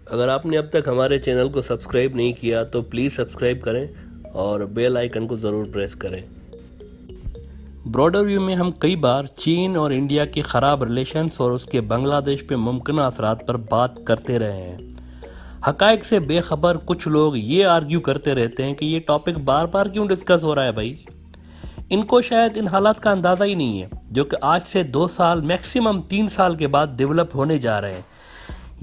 اگر آپ نے اب تک ہمارے چینل کو سبسکرائب نہیں کیا تو پلیز سبسکرائب کریں اور بیل آئیکن کو ضرور پریس کریں۔ براڈر ویو میں ہم کئی بار چین اور انڈیا کے خراب ریلیشنز اور اس کے بنگلہ دیش پہ ممکنہ اثرات پر بات کرتے رہے ہیں۔ حقائق سے بے خبر کچھ لوگ یہ آرگیو کرتے رہتے ہیں کہ یہ ٹاپک بار بار کیوں ڈسکس ہو رہا ہے بھائی؟ ان کو شاید ان حالات کا اندازہ ہی نہیں ہے جو کہ آج سے 2 سال میکسیمم 3 سال کے بعد ڈیولپ ہونے جا رہے ہیں۔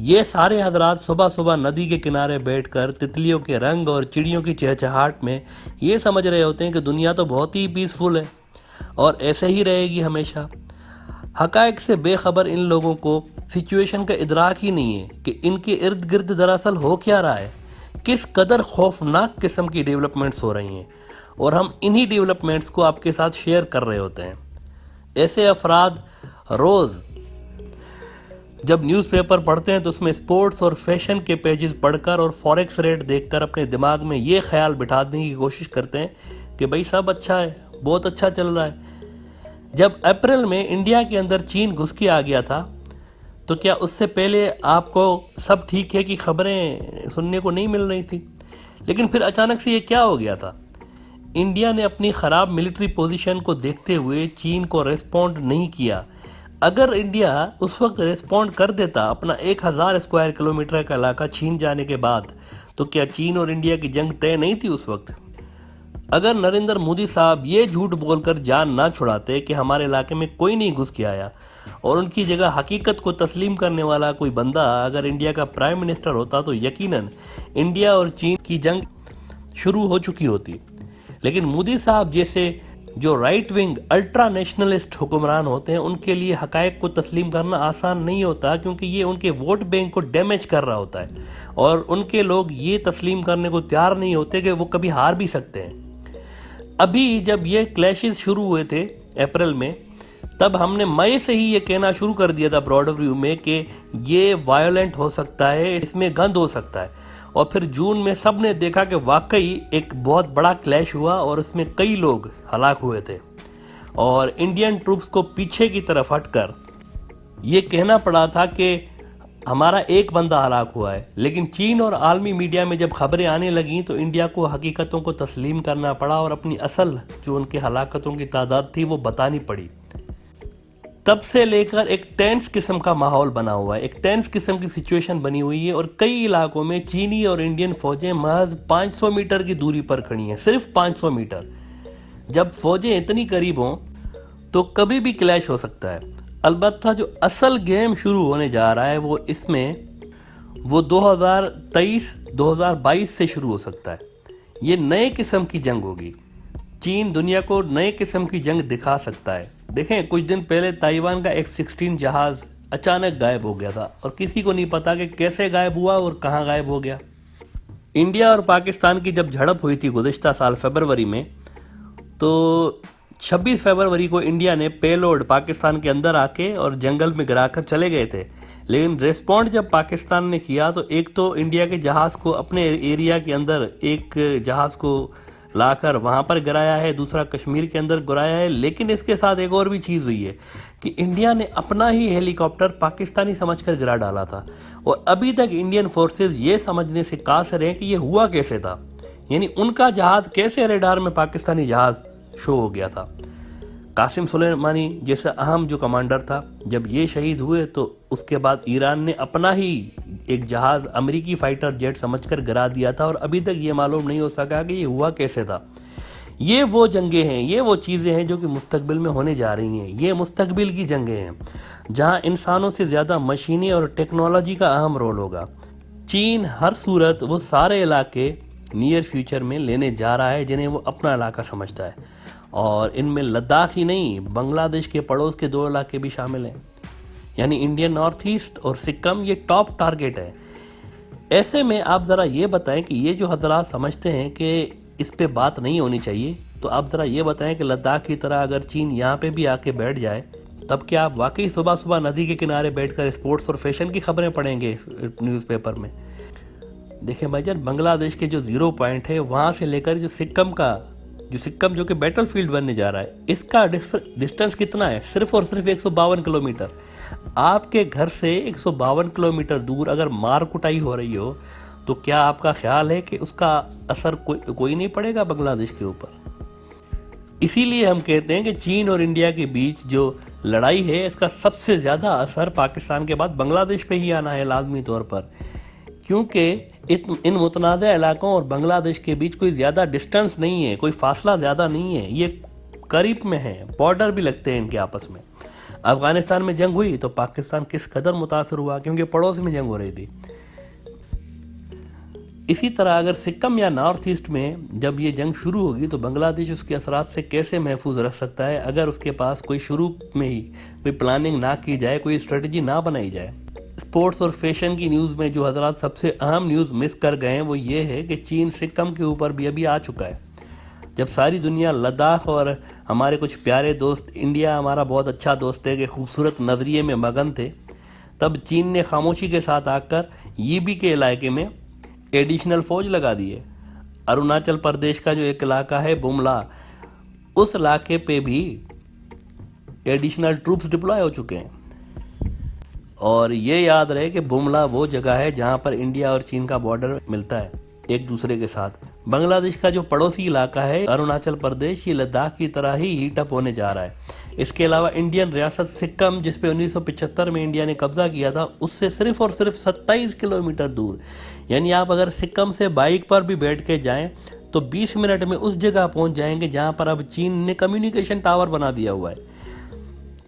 یہ سارے حضرات صبح صبح ندی کے کنارے بیٹھ کر تتلیوں کے رنگ اور چڑیوں کی چہچہاٹ میں یہ سمجھ رہے ہوتے ہیں کہ دنیا تو بہت ہی پیسفل ہے اور ایسے ہی رہے گی ہمیشہ۔ حقائق سے بے خبر ان لوگوں کو سچویشن کا ادراک ہی نہیں ہے کہ ان کے ارد گرد دراصل ہو کیا رہا ہے، کس قدر خوفناک قسم کی ڈیولپمنٹس ہو رہی ہیں، اور ہم انہی ڈیولپمنٹس کو آپ کے ساتھ شیئر کر رہے ہوتے ہیں۔ ایسے افراد روز جب نیوز پیپر پڑھتے ہیں تو اس میں سپورٹس اور فیشن کے پیجز پڑھ کر اور فوریکس ریٹ دیکھ کر اپنے دماغ میں یہ خیال بٹھانے کی کوشش کرتے ہیں کہ بھائی سب اچھا ہے، بہت اچھا چل رہا ہے۔ جب اپریل میں انڈیا کے اندر چین گھس کے آ گیا تھا تو کیا اس سے پہلے آپ کو سب ٹھیک ہے کی خبریں سننے کو نہیں مل رہی تھی؟ لیکن پھر اچانک سے یہ کیا ہو گیا تھا؟ انڈیا نے اپنی خراب ملٹری پوزیشن کو دیکھتے ہوئے چین کو ریسپونڈ نہیں کیا۔ اگر انڈیا اس وقت ریسپونڈ کر دیتا اپنا 1000 اسکوائر کلومیٹر کا علاقہ چھین جانے کے بعد، تو کیا چین اور انڈیا کی جنگ طے نہیں تھی اس وقت؟ اگر نریندر مودی صاحب یہ جھوٹ بول کر جان نہ چھڑاتے کہ ہمارے علاقے میں کوئی نہیں گھس کے آیا، اور ان کی جگہ حقیقت کو تسلیم کرنے والا کوئی بندہ اگر انڈیا کا پرائم منسٹر ہوتا، تو یقیناً انڈیا اور چین کی جنگ شروع ہو چکی ہوتی۔ لیکن مودی صاحب جیسے جو رائٹ ونگ الٹرا نیشنلسٹ حکمران ہوتے ہیں، ان کے لیے حقائق کو تسلیم کرنا آسان نہیں ہوتا، کیونکہ یہ ان کے ووٹ بینک کو ڈیمیج کر رہا ہوتا ہے، اور ان کے لوگ یہ تسلیم کرنے کو تیار نہیں ہوتے کہ وہ کبھی ہار بھی سکتے ہیں۔ ابھی جب یہ کلیشز شروع ہوئے تھے اپریل میں، تب ہم نے مئی سے ہی یہ کہنا شروع کر دیا تھا براڈر ویو میں کہ یہ وائلنٹ ہو سکتا ہے، اس میں گند ہو سکتا ہے، اور پھر جون میں سب نے دیکھا کہ واقعی ایک بہت بڑا کلیش ہوا اور اس میں کئی لوگ ہلاک ہوئے تھے، اور انڈین ٹروپس کو پیچھے کی طرف ہٹ کر یہ کہنا پڑا تھا کہ ہمارا ایک بندہ ہلاک ہوا ہے۔ لیکن چین اور عالمی میڈیا میں جب خبریں آنے لگیں تو انڈیا کو حقیقتوں کو تسلیم کرنا پڑا اور اپنی اصل جو ان کے ہلاکتوں کی تعداد تھی وہ بتانی پڑی۔ تب سے لے کر ایک ٹینس قسم کا ماحول بنا ہوا ہے، ایک ٹینس قسم کی سچویشن بنی ہوئی ہے، اور کئی علاقوں میں چینی اور انڈین فوجیں محض 500 میٹر کی دوری پر کھڑی ہیں، صرف 500 میٹر۔ جب فوجیں اتنی قریب ہوں تو کبھی بھی کلیش ہو سکتا ہے۔ البتہ جو اصل گیم شروع ہونے جا رہا ہے وہ 2023-2022 سے شروع ہو سکتا ہے۔ یہ نئے قسم کی جنگ ہوگی۔ چین دنیا کو نئے قسم کی جنگ دکھا سکتا ہے۔ دیکھیں، کچھ دن پہلے تائیوان کا F-16 جہاز اچانک غائب ہو گیا تھا، اور کسی کو نہیں پتا کہ کیسے غائب ہوا اور کہاں غائب ہو گیا۔ انڈیا اور پاکستان کی جب جھڑپ ہوئی تھی گزشتہ سال فروری میں، تو 26 فروری کو انڈیا نے پے لوڈ پاکستان کے اندر آ کے اور جنگل میں گرا کر چلے گئے تھے، لیکن ریسپونڈ جب پاکستان نے کیا تو ایک تو انڈیا کے جہاز کو اپنے ایریا کے اندر ایک جہاز کو لا کر وہاں پر گرایا ہے، دوسرا کشمیر کے اندر گرایا ہے، لیکن اس کے ساتھ ایک اور بھی چیز ہوئی ہے کہ انڈیا نے اپنا ہی ہیلی کاپٹر پاکستانی سمجھ کر گرا ڈالا تھا، اور ابھی تک انڈین فورسز یہ سمجھنے سے قاصر ہیں کہ یہ ہوا کیسے تھا، یعنی ان کا جہاز کیسے ریڈار میں پاکستانی جہاز شو ہو گیا تھا۔ قاسم سلیمانی جیسا اہم جو کمانڈر تھا، جب یہ شہید ہوئے تو اس کے بعد ایران نے اپنا ہی ایک جہاز امریکی فائٹر جیٹ سمجھ کر گرا دیا تھا، اور ابھی تک یہ معلوم نہیں ہو سکا کہ یہ ہوا کیسے تھا۔ یہ وہ جنگیں ہیں، یہ وہ چیزیں ہیں جو کہ مستقبل میں ہونے جا رہی ہیں۔ یہ مستقبل کی جنگیں ہیں جہاں انسانوں سے زیادہ مشینیں اور ٹیکنالوجی کا اہم رول ہوگا۔ چین ہر صورت وہ سارے علاقے نیئر فیوچر میں لینے جا رہا ہے جنہیں وہ اپنا علاقہ سمجھتا ہے، اور ان میں لداخ ہی نہیں، بنگلہ دیش کے پڑوس کے 2 علاقے بھی شامل ہیں، یعنی انڈین نارتھ ایسٹ اور سکم یہ ٹاپ ٹارگٹ ہے۔ ایسے میں آپ ذرا یہ بتائیں کہ یہ جو حضرات سمجھتے ہیں کہ اس پہ بات نہیں ہونی چاہیے، تو آپ ذرا یہ بتائیں کہ لداخ کی طرح اگر چین یہاں پہ بھی آ کے بیٹھ جائے، تب کیا آپ واقعی صبح صبح ندی کے کنارے بیٹھ کر اسپورٹس اور فیشن کی خبریں پڑھیں گے نیوز پیپر میں؟ دیکھیں بھائی جان، بنگلہ دیش کے جو 0 پوائنٹ ہے وہاں سے لے کر جو سکم کا جو سکم جو کہ بیٹل فیلڈ بننے جا رہا ہے، اس کا ڈسٹنس کتنا ہے؟ صرف اور صرف 152 کلومیٹر۔ آپ کے گھر سے 152 کلومیٹر دور اگر مار کٹائی ہو رہی ہو تو کیا آپ کا خیال ہے کہ اس کا اثر کوئی نہیں پڑے گا بنگلہ دیش کے اوپر؟ اسی لیے ہم کہتے ہیں کہ چین اور انڈیا کے بیچ جو لڑائی ہے اس کا سب سے زیادہ اثر پاکستان کے بعد بنگلہ دیش پہ ہی آنا ہے لازمی طور پر، کیونکہ ان متنازع علاقوں اور بنگلہ دیش کے بیچ کوئی زیادہ ڈسٹنس نہیں ہے، کوئی فاصلہ زیادہ نہیں ہے، یہ قریب میں ہے، بارڈر بھی لگتے ہیں ان کے آپس میں۔ افغانستان میں جنگ ہوئی تو پاکستان کس قدر متاثر ہوا، کیونکہ پڑوس میں جنگ ہو رہی تھی۔ اسی طرح اگر سکم یا نارتھ ایسٹ میں جب یہ جنگ شروع ہوگی تو بنگلہ دیش اس کے اثرات سے کیسے محفوظ رکھ سکتا ہے اگر اس کے پاس کوئی شروع میں ہی کوئی پلاننگ نہ کی جائے، کوئی اسٹریٹجی نہ بنائی جائے۔ اسپورٹس اور فیشن کی نیوز میں جو حضرات سب سے اہم نیوز مس کر گئے ہیں وہ یہ ہے کہ چین سکم کے اوپر بھی ابھی آ چکا ہے۔ جب ساری دنیا لداخ اور ہمارے کچھ پیارے دوست، انڈیا ہمارا بہت اچھا دوست ہے، کہ خوبصورت نظریے میں مگن تھے، تب چین نے خاموشی کے ساتھ آ کر یبی کے علاقے میں ایڈیشنل فوج لگا دی ہے۔ اروناچل پردیش کا جو ایک علاقہ ہے بملا، اس علاقے پہ بھی ایڈیشنل ٹروپس ڈپلوائے ہو چکے ہیں۔ اور یہ یاد رہے کہ بملا وہ جگہ ہے جہاں پر انڈیا اور چین کا بارڈر ملتا ہے ایک دوسرے کے ساتھ۔ بنگلہ دیش کا جو پڑوسی علاقہ ہے اروناچل پردیش، یہ لداخ کی طرح ہی ہیٹ اپ ہونے جا رہا ہے۔ اس کے علاوہ انڈین ریاست سکم، جس پہ 1975 میں انڈیا نے قبضہ کیا تھا، اس سے صرف اور صرف 27 کلومیٹر دور، یعنی آپ اگر سکم سے بائک پر بھی بیٹھ کے جائیں تو 20 منٹ میں اس جگہ پہنچ جائیں گے جہاں پر اب چین نے کمیونیکیشن ٹاور بنا دیا ہوا ہے۔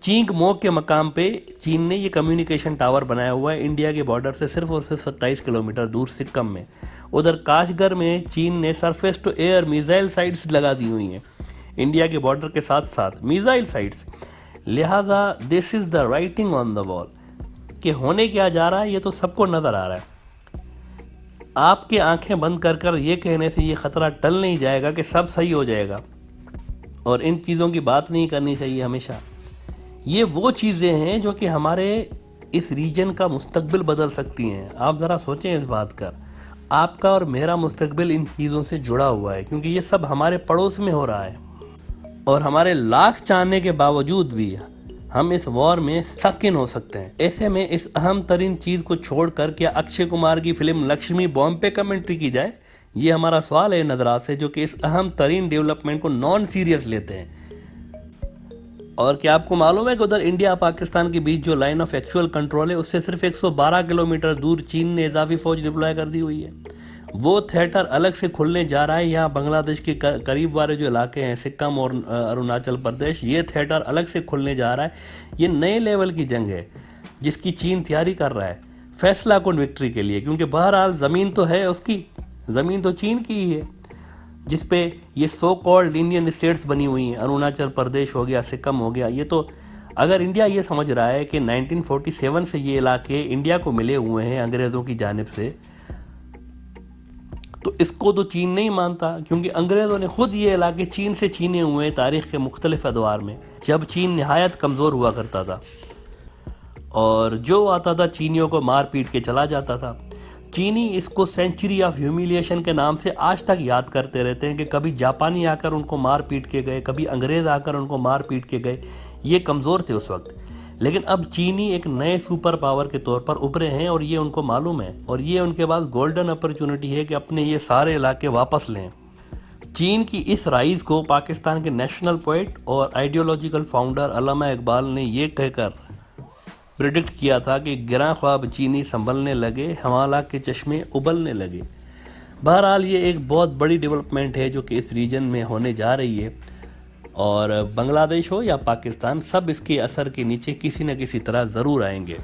چینگ موک کے مقام پہ چین نے یہ کمیونیکیشن ٹاور بنایا ہوا ہے انڈیا کے بارڈر سے صرف اور صرف 27 کلومیٹر دور سکم میں۔ ادھر کاشگر میں چین نے surface to air missile sites لگا دی ہوئی ہیں انڈیا کے بارڈر کے ساتھ ساتھ، میزائل سائٹس۔ لہذا دس از دا رائٹنگ آن دا وال، کہ ہونے کیا جا رہا ہے یہ تو سب کو نظر آ رہا ہے۔ آپ کے آنکھیں بند کر کر یہ کہنے سے یہ خطرہ ٹل نہیں جائے گا کہ سب صحیح ہو جائے گا، اور ان چیزوں کی بات نہیں کرنی چاہیے ہمیشہ۔ یہ وہ چیزیں ہیں جو کہ ہمارے اس ریجن کا مستقبل بدل سکتی ہیں۔ آپ ذرا سوچیں اس بات کا، آپ کا اور میرا مستقبل ان چیزوں سے جڑا ہوا ہے، کیونکہ یہ سب ہمارے پڑوس میں ہو رہا ہے، اور ہمارے لاکھ چاہنے کے باوجود بھی ہم اس وار میں سک ان ہو سکتے ہیں۔ ایسے میں اس اہم ترین چیز کو چھوڑ کر کیا اکشے کمار کی فلم لکشمی بوم پہ کمنٹری کی جائے؟ یہ ہمارا سوال ہے نظرات سے، جو کہ اس اہم ترین ڈیولپمنٹ کو نان سیریس لیتے ہیں۔ اور کیا آپ کو معلوم ہے کہ ادھر انڈیا پاکستان کے بیچ جو لائن آف ایکچوئل کنٹرول ہے، اس سے صرف 112 کلومیٹر دور چین نے اضافی فوج ڈپلوائے کر دی ہوئی ہے۔ وہ تھیٹر الگ سے کھلنے جا رہا ہے یہاں بنگلہ دیش کے قریب والے جو علاقے ہیں سکم اور اروناچل پردیش، یہ تھیٹر الگ سے کھلنے جا رہا ہے۔ یہ نئے لیول کی جنگ ہے جس کی چین تیاری کر رہا ہے فیصلہ کن وکٹری کے لیے، کیونکہ بہرحال زمین تو ہے اس کی، زمین تو چین کی ہی ہے جس پہ یہ سو کالڈ انڈین اسٹیٹس بنی ہوئی ہیں۔ اروناچل پردیش ہو گیا، سکم ہو گیا، یہ تو اگر انڈیا یہ سمجھ رہا ہے کہ 1947 سے یہ علاقے انڈیا کو ملے ہوئے ہیں انگریزوں کی جانب سے، تو اس کو تو چین نہیں مانتا، کیونکہ انگریزوں نے خود یہ علاقے چین سے چھینے ہوئے ہیں تاریخ کے مختلف ادوار میں، جب چین نہایت کمزور ہوا کرتا تھا اور جو آتا تھا چینیوں کو مار پیٹ کے چلا جاتا تھا۔ چینی اس کو سینچری آف ہیومیلیشن کے نام سے آج تک یاد کرتے رہتے ہیں کہ کبھی جاپانی آ کر ان کو مار پیٹ کے گئے، کبھی انگریز آ کر ان کو مار پیٹ کے گئے، یہ کمزور تھے اس وقت۔ لیکن اب چینی ایک نئے سپر پاور کے طور پر ابھرے ہیں اور یہ ان کو معلوم ہے، اور یہ ان کے پاس گولڈن اپرچونٹی ہے کہ اپنے یہ سارے علاقے واپس لیں۔ چین کی اس رائز کو پاکستان کے نیشنل پوئٹ اور آئیڈیولوجیکل فاؤنڈر علامہ اقبال نے یہ کہہ کر پریڈکٹ کیا تھا کہ گراں خواب چینی سنبھلنے لگے، ہمالہ کے چشمے ابلنے لگے۔ بہرحال یہ ایک بہت بڑی ڈیولپمنٹ ہے جو کہ اس ریجن میں ہونے جا رہی ہے، اور بنگلہ دیش ہو یا پاکستان، سب اس کے اثر کے نیچے کسی نہ کسی طرح ضرور آئیں گے۔